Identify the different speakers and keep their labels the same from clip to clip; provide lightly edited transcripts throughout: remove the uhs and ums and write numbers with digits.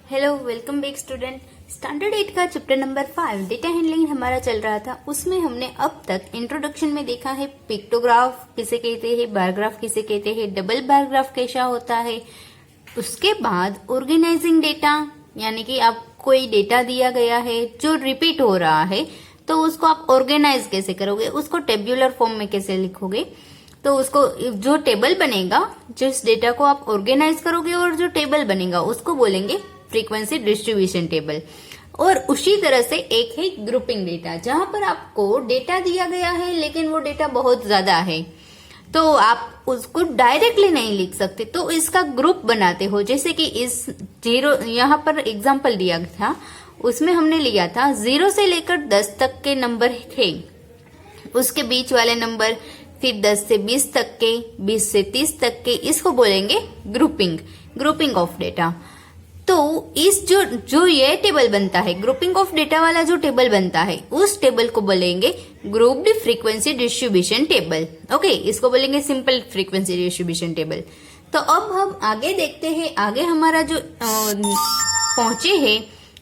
Speaker 1: Hello, welcome back student. Standard 8 का chapter number 5 data handling हमारा चल रहा था। उसमें हमने अब तक इंट्रोडक्शन में देखा है पिक्टोग्राफ किसे कहते हैं, बार ग्राफ किसे कहते हैं, डबल बार ग्राफ कैसा होता है। उसके बाद ऑर्गेनाइजिंग डेटा, यानी कि आप कोई डेटा दिया गया है जो रिपीट हो रहा है तो उसको आप ऑर्गेनाइज कैसे करोगे, उसको टेब्यूलर फॉर्म में कैसे लिखोगे। तो उसको जो टेबल बनेगा, जिस डेटा को आप ऑर्गेनाइज करोगे और जो टेबल बनेगा उसको बोलेंगे फ्रीक्वेंसी डिस्ट्रीब्यूशन टेबल। और उसी तरह से एक है ग्रुपिंग डेटा, जहां पर आपको डेटा दिया गया है लेकिन वो डेटा बहुत ज्यादा है तो आप उसको डायरेक्टली नहीं लिख सकते, तो इसका ग्रुप बनाते हो। जैसे कि इस 0 यहाँ पर एग्जांपल दिया था, उसमें हमने लिया था 0 से लेकर 10 तक के नंबर थे, उसके बीच वाले नंबर, फिर 10 से 20 तक के, 20 से 30 तक के, इसको बोलेंगे ग्रुपिंग ऑफ डेटा। तो इस जो ये टेबल बनता है, ग्रुपिंग ऑफ डेटा वाला जो टेबल बनता है, उस टेबल को बोलेंगे grouped frequency distribution table. Okay, इसको बोलेंगे सिंपल फ्रीक्वेंसी डिस्ट्रीब्यूशन टेबल। तो अब हम आगे देखते हैं, आगे हमारा जो पहुंचे है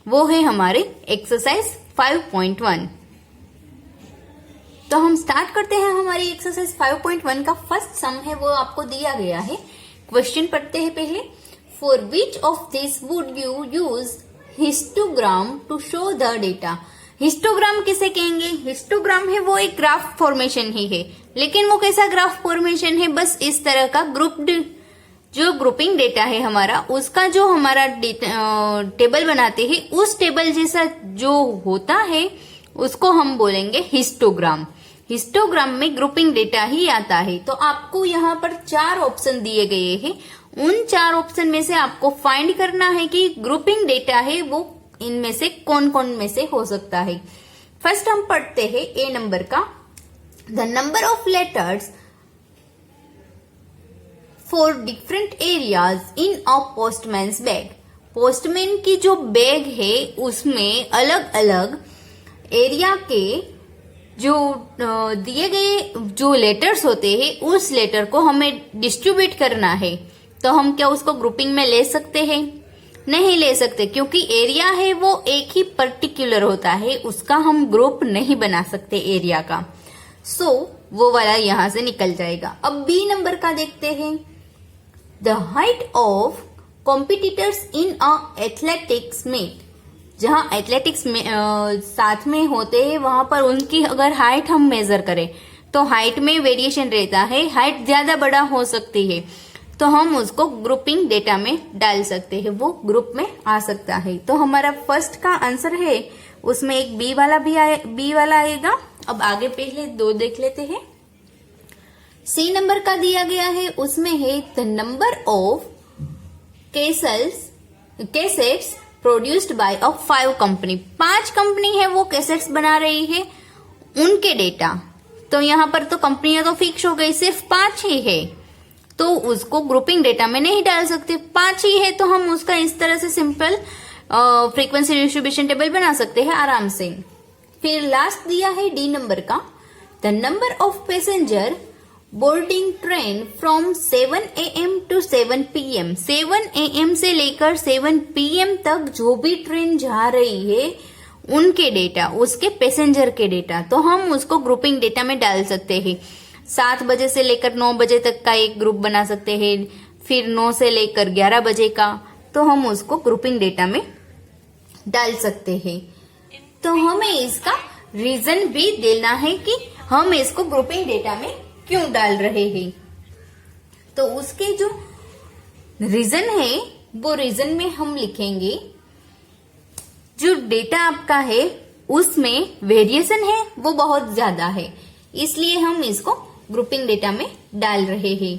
Speaker 1: वो है हमारे एक्सरसाइज 5.1। तो हम स्टार्ट करते हैं हमारी एक्सरसाइज 5.1 का फर्स्ट सम है, वो आपको दिया गया है। क्वेश्चन पढ़ते हैं पहले। For which of these would you use histogram to show the data? Histogram किसे कहेंगे? हिस्टोग्राम है वो एक ग्राफ फॉर्मेशन ही है, लेकिन वो कैसा ग्राफ फॉर्मेशन है? बस इस तरह का ग्रुप्ड जो ग्रुपिंग डेटा है हमारा, उसका जो हमारा टेबल बनाते हैं, उस टेबल जैसा जो होता है उसको हम बोलेंगे हिस्टोग्राम। हिस्टोग्राम में ग्रुपिंग डेटा ही आता है। तो आपको यहाँ पर 4 ऑप्शन दिए गए हैं, उन 4 ऑप्शन में से आपको फाइंड करना है कि ग्रुपिंग डेटा है वो इनमें से कौन कौन में से हो सकता है। फर्स्ट हम पढ़ते हैं ए नंबर का, the number of letters for different areas in a postman's bag. Postman की जो बैग है उसमें अलग अलग एरिया के जो दिए गए जो लेटर्स होते हैं, उस लेटर को हमें डिस्ट्रीब्यूट करना है। तो हम क्या उसको ग्रुपिंग में ले सकते हैं? नहीं ले सकते, क्योंकि एरिया है वो एक ही पर्टिकुलर होता है, उसका हम ग्रुप नहीं बना सकते एरिया का। सो वो वाला यहां से निकल जाएगा। अब बी नंबर का देखते हैं, the height of competitors in a athletics meet. जहां एथलेटिक्स में साथ में होते हैं, वहां पर उनकी अगर हाइट हम मेजर करें तो हाइट में वेरिएशन रहता है, हाइट ज्यादा बड़ा हो सकती है, तो हम उसको ग्रुपिंग डेटा में डाल सकते हैं, वो ग्रुप में आ सकता है। तो हमारा फर्स्ट का आंसर है, उसमें एक बी वाला आएगा। अब आगे पहले 2 देख लेते हैं। सी नंबर का दिया गया है, उसमें है the number of cassettes produced by a 5 company. 5 company है वो कैसेट्स बना रही है, उनके डेटा। तो यहाँ पर तो कंपनियां तो फिक्स हो गई, सिर्फ 5 ही है, तो उसको ग्रुपिंग डेटा में नहीं डाल सकते। 5 ही है तो हम उसका इस तरह से सिंपल फ्रीक्वेंसी डिस्ट्रीब्यूशन टेबल बना सकते हैं आराम से। फिर लास्ट दिया है डी नंबर का, the number of passenger boarding train from 7 AM to 7 PM। 7 AM से लेकर 7 PM तक जो भी ट्रेन जा रही है उनके डेटा, उसके पैसेंजर के डेटा, तो हम उसको ग्रुपिंग डेटा में डाल सकते हैं। 7 बजे से लेकर 9 बजे तक का एक ग्रुप बना सकते हैं, फिर 9 से लेकर 11 बजे का, तो हम उसको ग्रुपिंग डेटा में डाल सकते हैं। तो हमें इसका रीजन भी देना है कि हम इसको ग्रुपिंग डेटा में क्यों डाल रहे हैं। तो उसके जो रीजन है वो रीजन में हम लिखेंगे, जो डेटा आपका है उसमें वेरिएशन है वो बहुत ज्यादा है, इसलिए हम इसको ग्रुपिंग डेटा में डाल रहे हैं।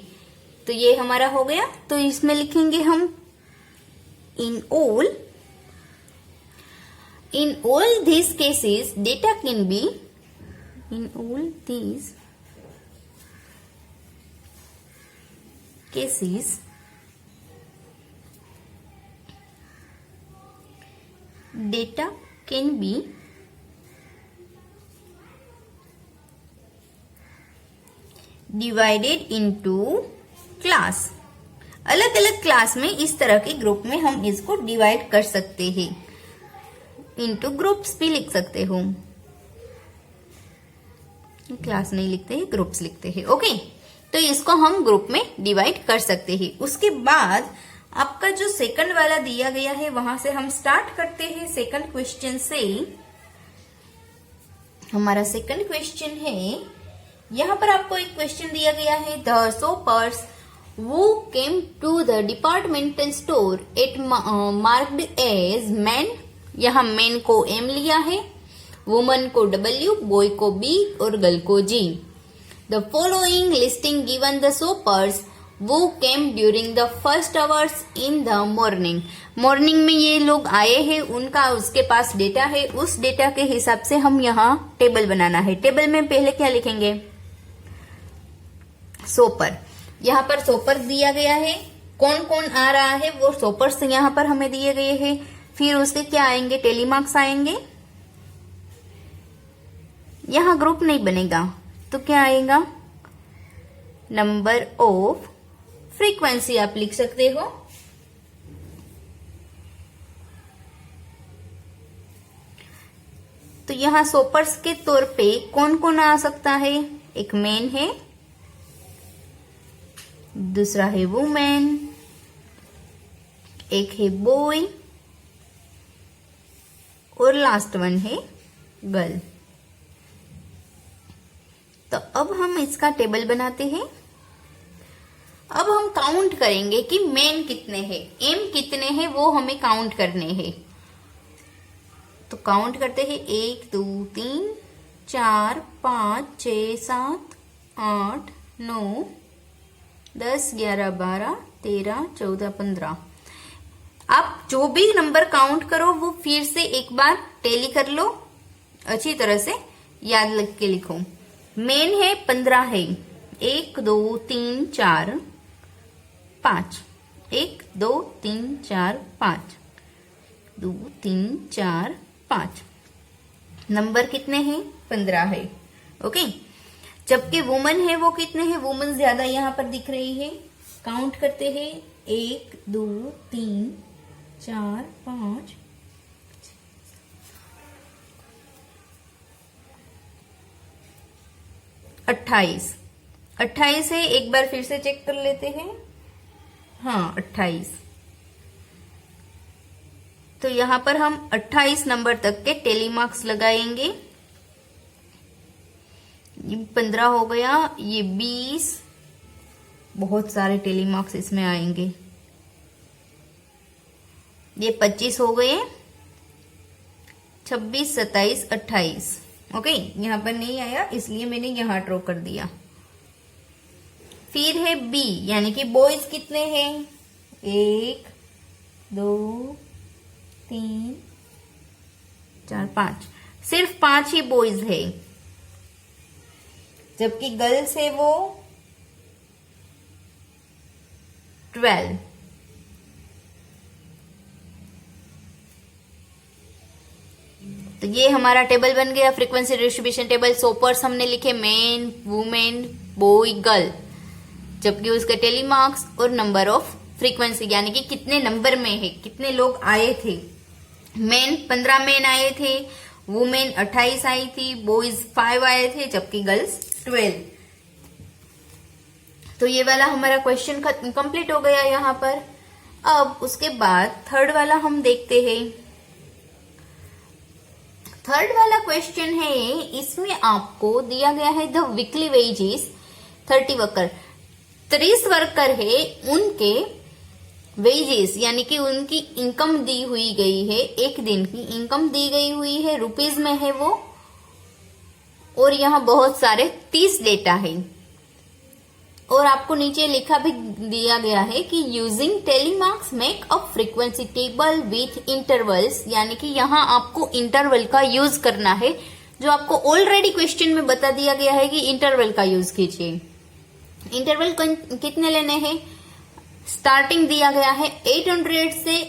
Speaker 1: तो ये हमारा हो गया। तो इसमें लिखेंगे हम in all these cases data can be in all these cases data can be divided into class। अलग अलग क्लास में इस तरह के ग्रुप में हम इसको डिवाइड कर सकते हैं, इनटू ग्रुप्स भी लिख सकते हो। क्लास नहीं लिखते हैं, ग्रुप्स लिखते हैं। ओके, तो इसको हम ग्रुप में डिवाइड कर सकते हैं। उसके बाद आपका जो सेकंड वाला दिया गया है वहां से हम स्टार्ट करते हैं सेकंड क्वेश्चन से। हमारा सेकंड क्वेश्चन है, यहां पर आपको एक क्वेश्चन दिया गया है, the shoppers who came to the departmental store at marked as men, यहाँ men को M लिया है, woman को W, boy को B और girl को G। The following listing given the shoppers who came during the first hours in the morning। Morning में ये लोग आए हैं, उनका उसके पास डेटा है, उस डेटा के हिसाब से हम यहाँ टेबल बनाना है। टेबल में पहले क्या लिखेंगे, शॉपर। यहाँ पर शॉपर दिया गया है, कौन कौन आ रहा है वो शॉपर्स यहाँ पर हमें दिए गए हैं। फिर उसके क्या आएंगे, टेलीमार्क्स आएंगे। यहाँ ग्रुप नहीं बनेगा तो क्या आएगा, नंबर ऑफ फ्रीक्वेंसी आप लिख सकते हो। तो यहाँ शॉपर्स के तौर पे कौन कौन आ सकता है, एक मैन है, दूसरा है वुमेन, एक है बॉय और लास्ट वन है गर्ल। तो अब हम इसका टेबल बनाते हैं। अब हम काउंट करेंगे कि मैन कितने हैं, एम कितने हैं, वो हमें काउंट करने हैं। तो काउंट करते हैं, 1 2 3 4 5 6 7 8 9 10 11 12 13 14 15। आप जो भी नंबर काउंट करो वो फिर से एक बार टैली कर लो, अच्छी तरह से याद लग के लिखो। मेन है 15 है, 1 2 3 4 5, 1 2 3 4 5, 2 3 4 5। नंबर कितने हैं, 15 है। ओके, जबकि वुमन है वो कितने हैं, वुमन ज्यादा यहाँ पर दिख रही है। काउंट करते हैं, 1 2 3 4 5 28। 28 है, एक बार फिर से चेक कर लेते हैं। हाँ 28। तो यहाँ पर हम 28 नंबर तक के टेलीमार्क्स लगाएंगे। ये 15 हो गया, ये 20, बहुत सारे टेलीमार्क्स इसमें आएंगे। ये 25 हो गए, 26 27 28। ओके, यहाँ पर नहीं आया इसलिए मैंने यहाँ ड्रॉ कर दिया। फिर है बी, यानी कि बॉयज कितने हैं, 1 2 3 4 5, सिर्फ 5 ही बॉयज है। जबकि गर्ल्स है वो 12। तो ये हमारा टेबल बन गया, फ्रीक्वेंसी डिस्ट्रीब्यूशन टेबल। शॉपर्स हमने लिखे मेन, वुमेन, बॉय, गर्ल, जबकि उसके टेलीमार्क्स और नंबर ऑफ फ्रीक्वेंसी, यानी कि कितने नंबर में है, कितने लोग आए थे। मेन 15 मेन आए थे, वुमेन 28 आई थी, बॉयज 5 आए थे, जबकि गर्ल्स 12। तो ये वाला हमारा क्वेश्चन कंप्लीट हो गया यहाँ पर। अब उसके बाद थर्ड वाला हम देखते हैं। थर्ड वाला क्वेश्चन है, इसमें आपको दिया गया है the weekly wages 30 worker. 30 worker है, उनके वेजेस यानी कि उनकी इनकम दी हुई गई है, एक दिन की इनकम दी गई हुई है, रुपीज में है वो। और यहाँ बहुत सारे 30 डेटा है, और आपको नीचे लिखा भी दिया गया है कि using telemarks make a frequency table with intervals, यानी कि यहाँ आपको इंटरवल का यूज करना है, जो आपको ऑलरेडी क्वेश्चन में बता दिया गया है कि इंटरवल का यूज कीजिए। इंटरवल कितने लेने हैं, स्टार्टिंग दिया गया है 800 से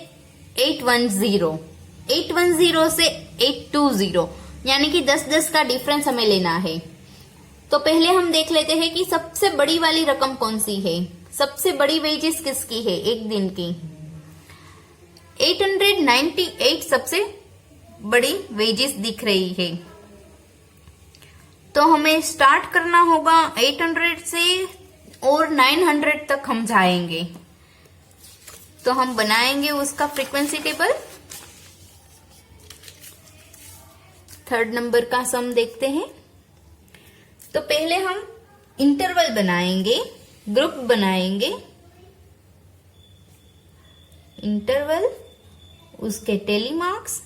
Speaker 1: 810, 810 से 820, यानी कि 10-10 का डिफरेंस हमें लेना है। तो पहले हम देख लेते हैं कि सबसे बड़ी वाली रकम कौन सी है। सबसे बड़ी वेजेस किसकी है एक दिन की? 898 सबसे बड़ी वेजेस दिख रही है। तो हमें स्टार्ट करना होगा 800 से और 900 तक हम जाएंगे। तो हम बनाएंगे उसका फ्रीक्वेंसी टेबल। थर्ड नंबर का सम देखते हैं। तो पहले हम इंटरवल बनाएंगे, ग्रुप बनाएंगे, इंटरवल, उसके टेली मार्क्स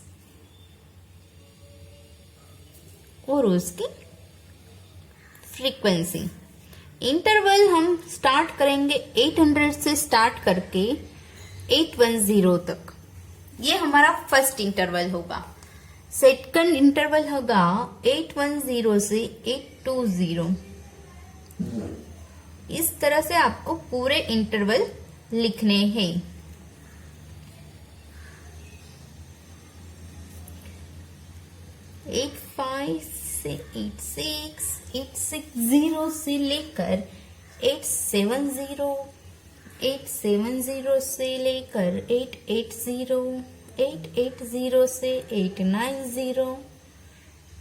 Speaker 1: और उसकी फ्रीक्वेंसी। इंटरवल हम स्टार्ट करेंगे 800 से स्टार्ट करके 810 तक। ये हमारा फर्स्ट इंटरवल होगा। सेकंड इंटरवल होगा 810 से 820। इस तरह से आपको पूरे इंटरवल लिखने हैं। एट 5 से 86, 860 से लेकर 870, 870 से लेकर 880, 880 से 890,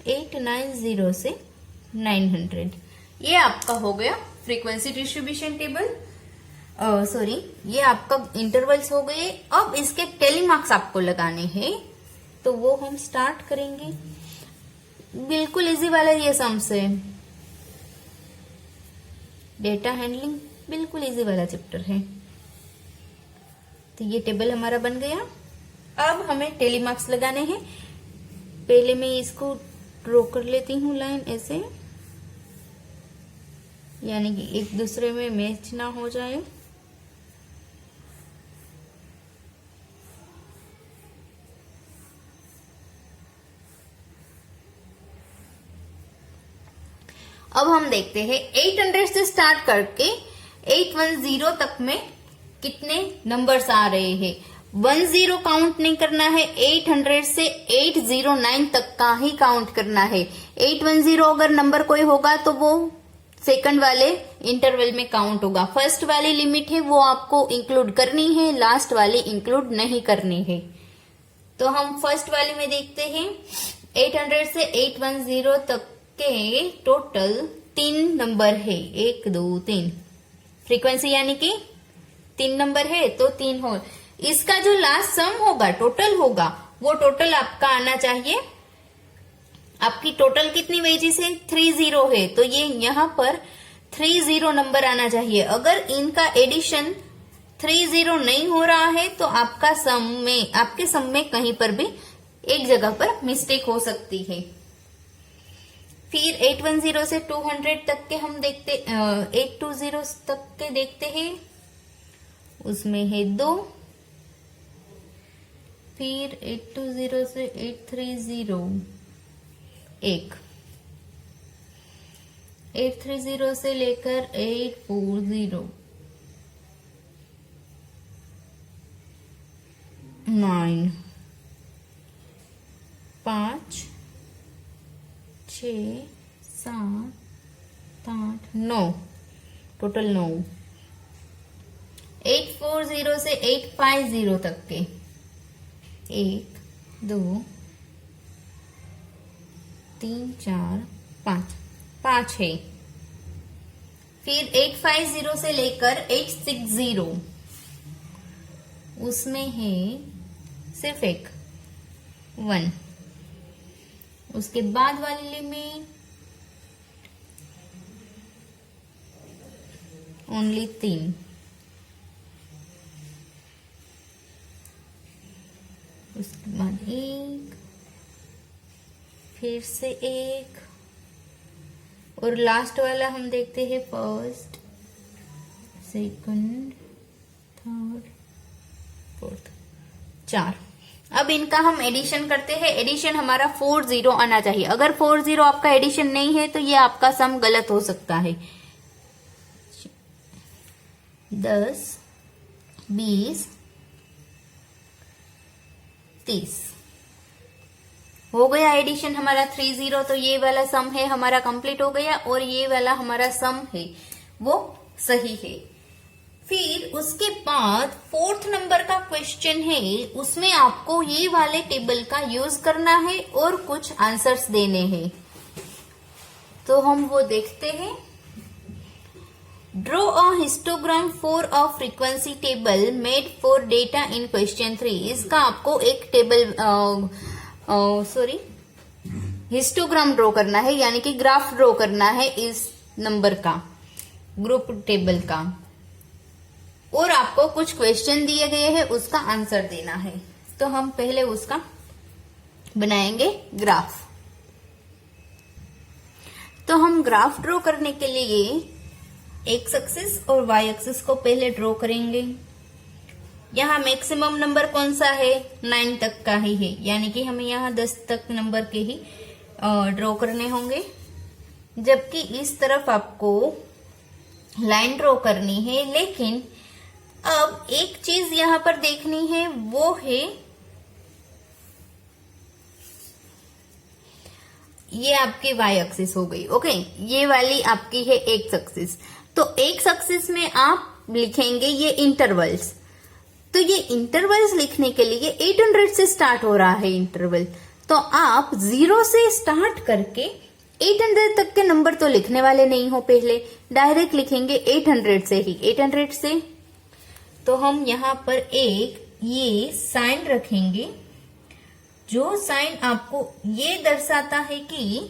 Speaker 1: 890 से 900। ये आपका हो गया फ्रीक्वेंसी डिस्ट्रीब्यूशन टेबल। सॉरी, ये आपका इंटरवल्स हो गए। अब इसके टेली मार्क्स आपको लगाने हैं, तो वो हम स्टार्ट करेंगे। बिल्कुल इजी वाला ये सम्स है। डेटा हैंडलिंग बिल्कुल इजी वाला चैप्टर है। तो ये टेबल हमारा बन गया। अब हमें टेली मार्क्स लगाने हैं। पहले मैं इसको ड्रॉ कर लेती हूँ लाइन ऐसे, यानी कि एक दूसरे में मैच ना हो जाए। अब हम देखते हैं 800 से स्टार्ट करके 810 तक में कितने नंबर्स आ रहे हैं। 10 काउंट नहीं करना है, 800 से 809 तक का ही काउंट करना है। 810 अगर नंबर कोई होगा तो वो सेकंड वाले इंटरवल में काउंट होगा। फर्स्ट वाली लिमिट है वो आपको इंक्लूड करनी है, लास्ट वाली इंक्लूड नहीं करनी है। तो हम फर्स्ट वाले में देखते हैं 800 से 810 तक के टोटल 3 नंबर है। 1 2 3 फ्रीक्वेंसी यानी कि 3 नंबर है तो 3 हो। इसका जो लास्ट सम होगा, टोटल होगा, वो टोटल आपका आना चाहिए। आपकी टोटल कितनी वेजेस है? 30 है, तो ये यहाँ पर 30 नंबर आना चाहिए। अगर इनका एडिशन 30 नहीं हो रहा है तो आपका सम में, आपके सम में कहीं पर भी एक जगह पर मिस्टेक हो सकती है। फिर 810 से 200 तक के हम देखते, 820 तक के देखते हैं। उसमें है 2। फिर 820 से 830 1, 830 से लेकर 840 9, 5 6 7 8 9, टोटल 9। 840 से 850 तक के 1 2 3 4 5 5 है। फिर 850 से लेकर 860 उसमें है सिर्फ एक 1। उसके बाद वाली लिमिट ओनली 3। उसके बाद 1, फिर से 1, और लास्ट वाला हम देखते हैं फर्स्ट, सेकंड, थर्ड, फोर्थ, 4। अब इनका हम एडिशन करते हैं। एडिशन हमारा 40 आना चाहिए। अगर 40 आपका एडिशन नहीं है तो ये आपका सम गलत हो सकता है। 10 20 30 हो गया एडिशन हमारा 30। तो ये वाला सम है हमारा कंप्लीट हो गया, और ये वाला हमारा सम है वो सही है। फिर उसके बाद 4th नंबर का क्वेश्चन है, उसमें आपको ये वाले टेबल का यूज करना है और कुछ आंसर्स देने हैं। तो हम वो देखते हैं। Draw a histogram for a frequency table made for data in question 3। इसका आपको एक टेबल हिस्टोग्राम ड्रॉ करना है, यानी कि ग्राफ ड्रॉ करना है इस नंबर का, ग्रुप टेबल का, और आपको कुछ क्वेश्चन दिए गए हैं, उसका आंसर देना है। तो हम पहले उसका बनाएंगे ग्राफ। तो हम ग्राफ ड्रॉ करने के लिए एक्स एक्सिस और वाई एक्सिस को पहले ड्रॉ करेंगे। यहाँ मैक्सिमम नंबर कौन सा है, 9 तक का ही है, यानी कि हमें यहाँ 10 तक नंबर के ही ड्रॉ करने होंगे। जबकि इस तरफ आपको लाइन ड्रॉ करनी है। लेकिन अब एक चीज यहाँ पर देखनी है, वो है ये आपकी वाई एक्सिस हो गई। ओके, ये वाली आपकी है एक्स एक्सिस। तो एक्स एक्सिस में आप लिखेंगे ये इंटरवल्स। तो ये इंटरवल्स लिखने के लिए 800 से स्टार्ट हो रहा है इंटरवल। तो आप 0 से स्टार्ट करके 800 तक के नंबर तो लिखने वाले नहीं हो, पहले डायरेक्ट लिखेंगे 800 से ही, 800 से। तो हम यहाँ पर एक ये साइन रखेंगे, जो साइन आपको ये दर्शाता है कि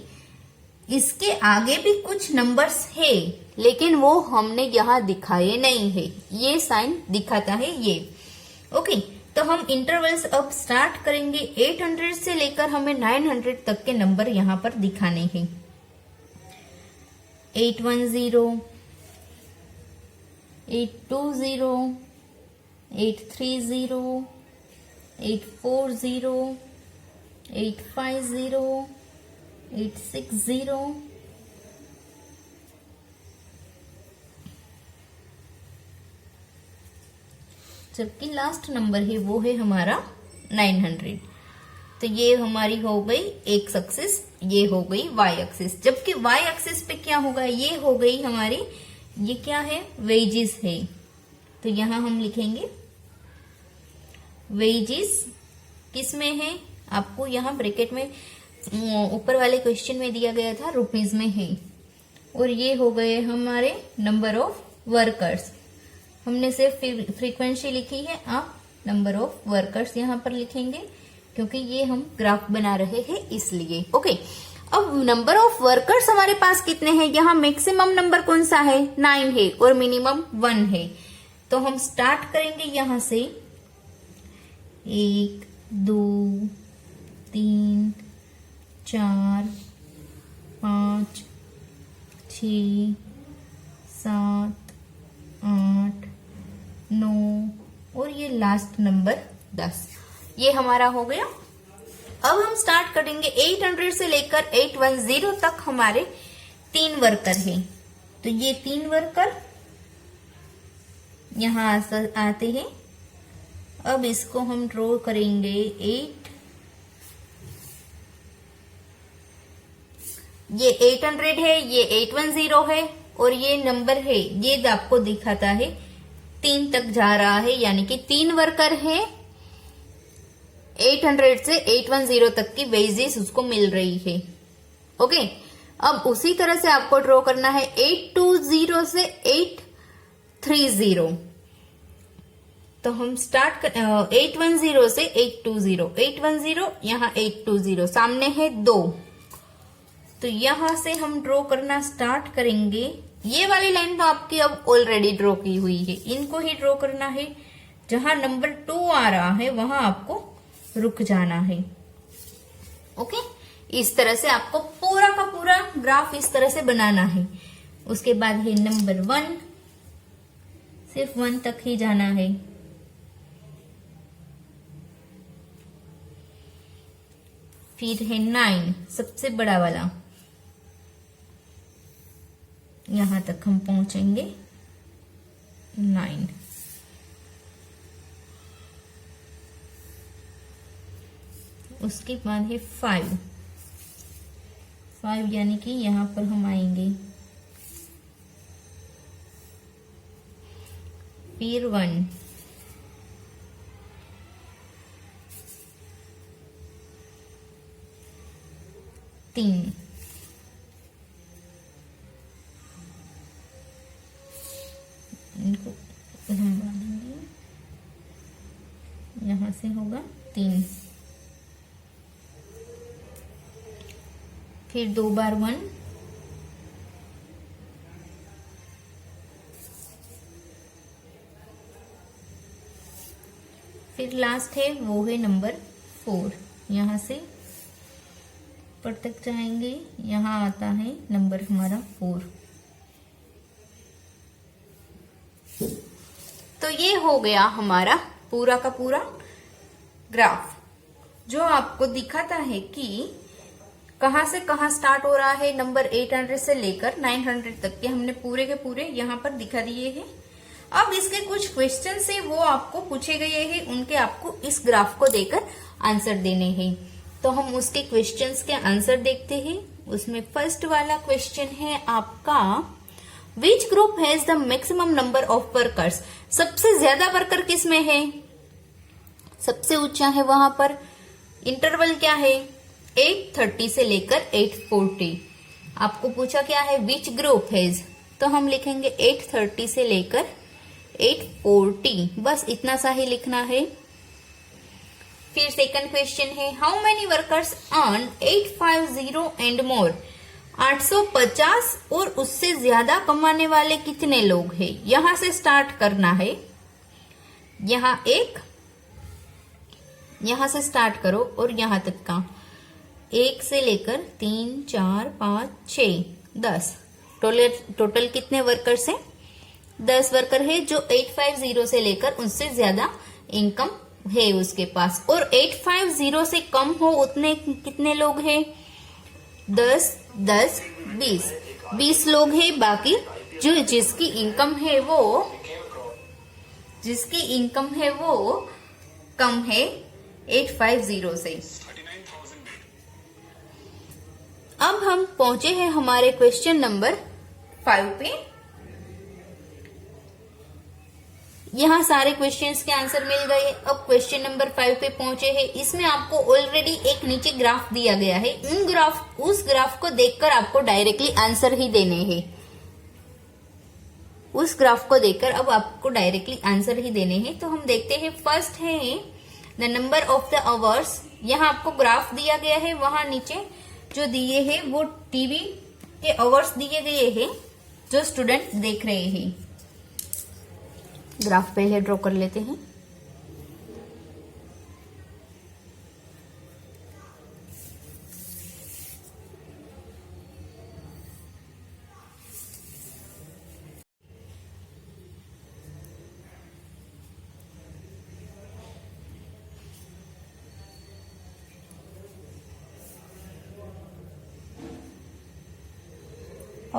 Speaker 1: इसके आगे भी कुछ नंबर्स है, लेकिन वो हमने यहाँ दिखाए नहीं है। ये साइन दिखाता है ये। ओके, तो हम इंटरवल्स अब स्टार्ट करेंगे 800 से लेकर हमें 900 तक के नंबर यहाँ पर दिखाने हैं। 810, 820, 830, 840, 850, 860, जबकि लास्ट नंबर है वो है हमारा 900। तो ये हमारी हो गई एक्स एक्सिस, ये हो गई वाई एक्सिस। जबकि वाई एक्सिस पे क्या होगा, ये हो गई हमारी, ये क्या है, वेजेस है। तो यहां हम लिखेंगे वेजेस किस में है, आपको यहाँ ब्रैकेट में ऊपर वाले क्वेश्चन में दिया गया था रुपीज में है। और ये हो गए हमारे नंबर ऑफ वर्कर्स। हमने सिर्फ फ्रीक्वेंसी लिखी है, आप नंबर ऑफ वर्कर्स यहाँ पर लिखेंगे, क्योंकि ये हम ग्राफ बना रहे हैं इसलिए। ओके, अब नंबर ऑफ वर्कर्स हमारे पास कितने हैं, यहाँ मैक्सिमम नंबर कौन सा है, 9 है, और मिनिमम 1 है। तो हम स्टार्ट करेंगे यहाँ से 1, 2, 3, 4, 5, 6, 7, 8, 9 और ये लास्ट नंबर 10। ये हमारा हो गया। अब हम स्टार्ट करेंगे 800 से लेकर 810 तक हमारे 3 वर्कर हैं। तो ये 3 वर्कर यहाँ आते हैं। अब इसको हम ड्रॉ करेंगे 8, ये 800 है, ये 810 है, और ये नंबर है, ये आपको दिखाता है 3 तक जा रहा है, यानी कि 3 वर्कर है। 800 से 810 तक की वेजेस उसको मिल रही है। ओके, अब उसी तरह से आपको ड्रॉ करना है 820 से 830। तो हम स्टार्ट 810 से 820, 810 यहाँ 820, सामने है 2। तो यहां से हम ड्रॉ करना स्टार्ट करेंगे। ये वाली लाइन तो आपकी अब ऑलरेडी ड्रॉ की हुई है, इनको ही ड्रॉ करना है। जहां नंबर 2 आ रहा है वहां आपको रुक जाना है। ओके, इस तरह से आपको पूरा का पूरा ग्राफ इस तरह से बनाना है। उसके बाद है नंबर 1, सिर्फ 1 तक ही जाना है। फिर है 9, सबसे बड़ा वाला, यहां तक हम पहुंचेंगे 9। उसके बाद है 5, यानी कि यहां पर हम आएंगे फिर 1, तीन, इनको हम बांधेंगे, यहां से होगा 3, फिर 2 बार 1, फिर लास्ट है वो है नंबर 4, यहां से ऊपर तक जाएंगे, यहां आता है नंबर हमारा 4। तो ये हो गया हमारा पूरा का पूरा ग्राफ, जो आपको दिखाता है कि कहां से कहां स्टार्ट हो रहा है। नंबर 800 से लेकर 900 तक के हमने पूरे के पूरे यहां पर दिखा दिए हैं। अब इसके कुछ क्वेश्चन है वो आपको पूछे गए हैं, उनके आपको इस ग्राफ को देकर आंसर देने हैं। तो हम उसके क्वेश्चंस के आंसर देखते हैं। उसमें फर्स्ट वाला क्वेश्चन है आपका, which group has the maximum number of workers. सबसे ज्यादा वर्कर किसमें है, सबसे ऊंचा है वहां पर। इंटरवल क्या है, 830 से लेकर 840। आपको पूछा क्या है, विच ग्रुप हैज, तो हम लिखेंगे 830 से लेकर 840, बस इतना सा ही लिखना है। फिर सेकंड क्वेश्चन है, how many workers earn 850 and more. 850 और उससे ज्यादा कमाने वाले कितने लोग हैं। यहां से स्टार्ट करना है, यहां एक, यहां से स्टार्ट करो और यहां तक का 1 से लेकर 3, 4, 5, 6, 10। टोटल कितने वर्कर्स हैं, 10 वर्कर है जो 850 से लेकर उससे ज्यादा इनकम है उसके पास। और 850 से कम हो उतने कितने लोग हैं, 10, 10, 20, 20 लोग हैं। बाकी जो जिसकी इनकम है वो कम है 850 से। अब हम पहुंचे हैं हमारे क्वेश्चन नंबर 5 पे। यहाँ सारे क्वेश्चंस के आंसर मिल गए। अब क्वेश्चन नंबर 5 पे पहुंचे हैं। इसमें आपको ऑलरेडी एक नीचे ग्राफ दिया गया है, उस ग्राफ को देखकर आपको डायरेक्टली आंसर ही देने हैं। उस ग्राफ को देखकर अब आपको डायरेक्टली आंसर ही देने हैं। तो हम देखते हैं, फर्स्ट है the number of the hours. यहाँ आपको ग्राफ दिया गया है, वहां नीचे जो दिए हैं वो टीवी के आवर्स दिए गए हैं जो स्टूडेंट देख रहे हैं। ग्राफ पहले ड्रॉ कर लेते हैं।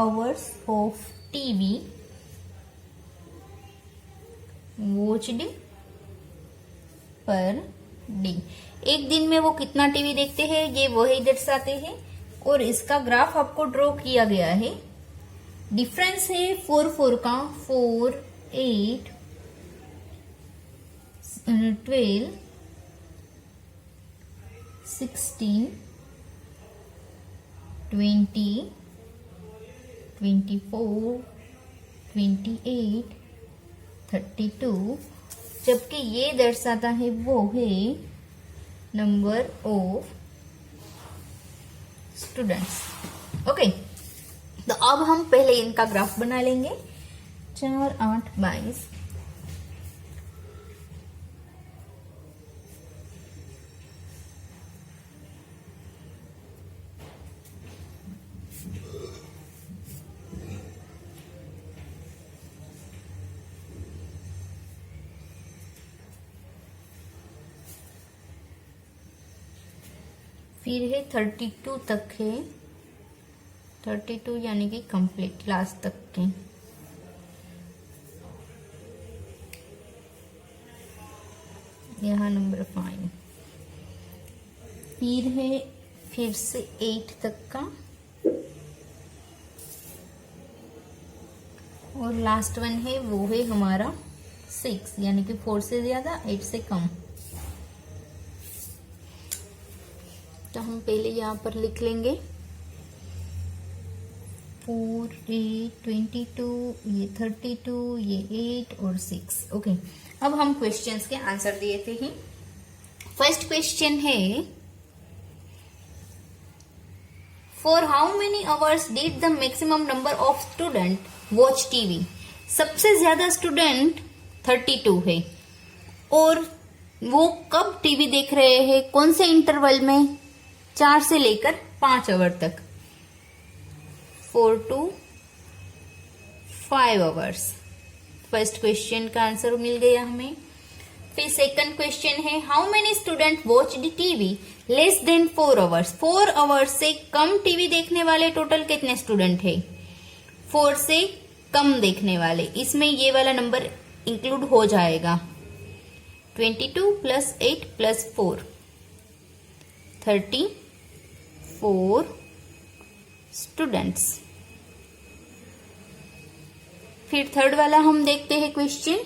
Speaker 1: Hours of TV watched per day। एक दिन में वो कितना टीवी देखते हैं ये वही दर्शाते हैं। और इसका ग्राफ आपको ड्रॉ किया गया है। डिफरेंस है 4 का, 4, 8, 12, 16, 20, 24, 28, 32, जबकि ये दर्शाता है वो है नंबर ऑफ स्टूडेंट्स। ओके, तो अब हम पहले इनका ग्राफ बना लेंगे। 4, 8, 22, फिर है 32 तक है, 32 यानी कि कंप्लीट लास्ट तक के। यहाँ नंबर 5। फिर है फिर से 8 तक का, और लास्ट वन है वो है हमारा 6 यानी कि 4 से ज्यादा 8 से कम। तो हम पहले यहाँ पर लिख लेंगे 4, 8, 22, ये 32, ये 8 और 6। ओके, अब हम क्वेश्चंस के आंसर दिए थे ही। फर्स्ट क्वेश्चन है for how many hours did the maximum number of student watch TV. सबसे ज्यादा स्टूडेंट 32 है और वो कब टीवी देख रहे हैं, कौन से इंटरवल में, 4 से लेकर 5 आवर तक, 4 to 5 आवर्स। फर्स्ट क्वेश्चन का आंसर मिल गया हमें। फिर सेकंड क्वेश्चन है how many student watch the TV less than 4 hours. 4 hours से कम टीवी देखने वाले टोटल कितने स्टूडेंट है, 4 से कम देखने वाले, इसमें ये वाला नंबर इंक्लूड हो जाएगा। 22 प्लस 8 प्लस 4 34 स्टूडेंट्स। फिर थर्ड वाला हम देखते हैं क्वेश्चन।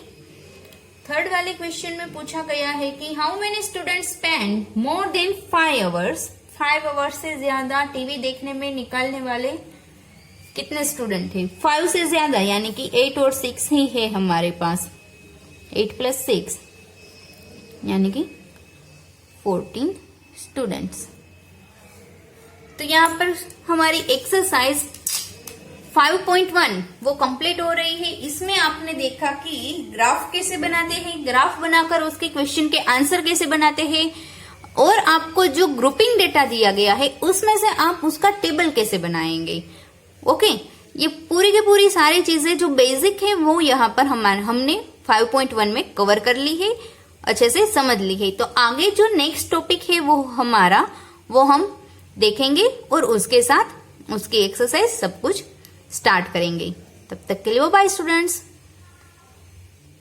Speaker 1: थर्ड वाले क्वेश्चन में पूछा गया है कि how many students spend more than 5 hours. 5 hours से ज्यादा टीवी देखने में निकालने वाले कितने स्टूडेंट थे, 5 से ज्यादा यानी कि 8 और 6 ही है हमारे पास। 8 प्लस 6 यानी कि 14 स्टूडेंट्स। तो यहाँ पर हमारी एक्सरसाइज 5.1 वो कंप्लीट हो रही है। इसमें आपने देखा कि ग्राफ कैसे बनाते हैं, ग्राफ बनाकर उसके क्वेश्चन के आंसर कैसे बनाते हैं, और आपको जो ग्रुपिंग डेटा दिया गया है उसमें से आप उसका टेबल कैसे बनाएंगे। ओके, ये पूरी की पूरी सारी चीजें जो बेसिक है वो यहाँ पर हमने 5.1 में कवर कर ली है, अच्छे से समझ ली है। तो आगे जो नेक्स्ट टॉपिक है वो हमारा, वो हम देखेंगे और उसके साथ उसकी एक्सरसाइज सब कुछ स्टार्ट करेंगे। तब तक के लिए बाय स्टूडेंट्स।